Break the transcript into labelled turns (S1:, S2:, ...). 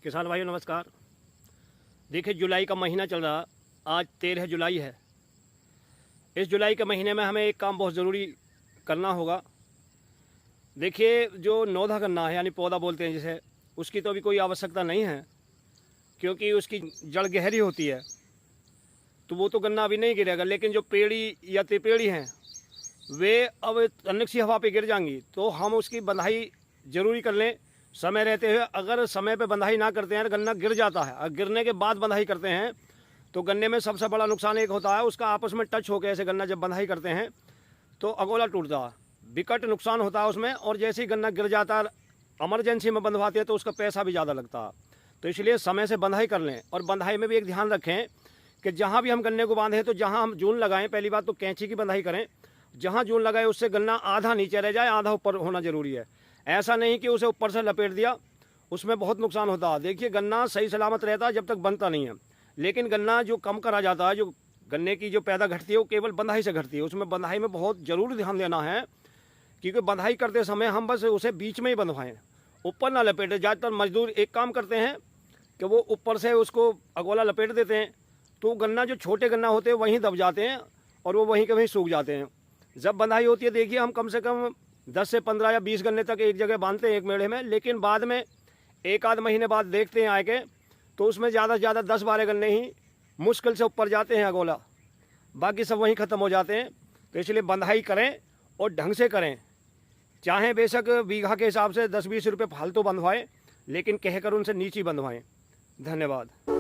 S1: किसान भाइयों नमस्कार। देखिए जुलाई का महीना चल रहा, आज 13 जुलाई है। इस जुलाई के महीने में हमें एक काम बहुत ज़रूरी करना होगा। देखिए जो नौधा गन्ना है यानी पौधा बोलते हैं जिसे, उसकी तो अभी कोई आवश्यकता नहीं है क्योंकि उसकी जड़ गहरी होती है, तो वो तो गन्ना अभी नहीं गिरेगा। लेकिन जो पेड़ी या तिपेड़ी हैं वे अब अचानक सी हवा पे गिर जाएंगी, तो हम उसकी बंधाई जरूरी कर लें समय रहते हुए। अगर समय पे बंधाई ना करते हैं गन्ना गिर जाता है, और गिरने के बाद बंधाई करते हैं तो गन्ने में सबसे बड़ा नुकसान एक होता है, उसका आपस में टच होकर ऐसे गन्ना जब बंधाई करते हैं तो अगोला टूटता है, विकट नुकसान होता है उसमें। और जैसे ही गन्ना गिर जाता है इमरजेंसी में बंधवाते हैं तो उसका पैसा भी ज़्यादा लगता है। तो इसलिए समय से बंधाई कर लें। और बंधाई में भी एक ध्यान रखें कि जहाँ भी हम गन्ने को बांधें तो जहाँ हम जून लगाएं, पहली बात तो कैंची की बंधाई करें। जहाँ जून लगाए उससे गन्ना आधा नीचे रह जाए, आधा ऊपर होना जरूरी है। ऐसा नहीं कि उसे ऊपर से लपेट दिया, उसमें बहुत नुकसान होता है। देखिए गन्ना सही सलामत रहता है जब तक बनता नहीं है, लेकिन गन्ना जो कम करा जाता है, जो गन्ने की जो पैदा घटती है वो केवल बंधाई से घटती है। उसमें बंधाई में बहुत जरूर ध्यान देना है क्योंकि बंधाई करते समय हम बस उसे बीच में ही बंधवाएं, ऊपर ना लपेटें। ज़्यादातर मजदूर एक काम करते हैं कि वो ऊपर से उसको अगोला लपेट देते हैं, तो गन्ना जो छोटे गन्ना होते हैं वहीं दब जाते हैं और वो वहीं के वहीं सूख जाते हैं। जब बंधाई होती है देखिए हम कम से कम 10 से 15 या 20 गन्ने तक एक जगह बांधते हैं एक मेढ़े में, लेकिन बाद में एक आध महीने बाद देखते हैं आके तो उसमें ज़्यादा से ज़्यादा 10-12 गन्ने ही मुश्किल से ऊपर जाते हैं अगोला, बाकी सब वहीं ख़त्म हो जाते हैं। तो इसलिए बंधाई करें और ढंग से करें। चाहे बेशक बीघा के हिसाब से 10-20 रुपये फालतू बंधवाएं, लेकिन कहकर उनसे नीचे बंधवाएं। धन्यवाद।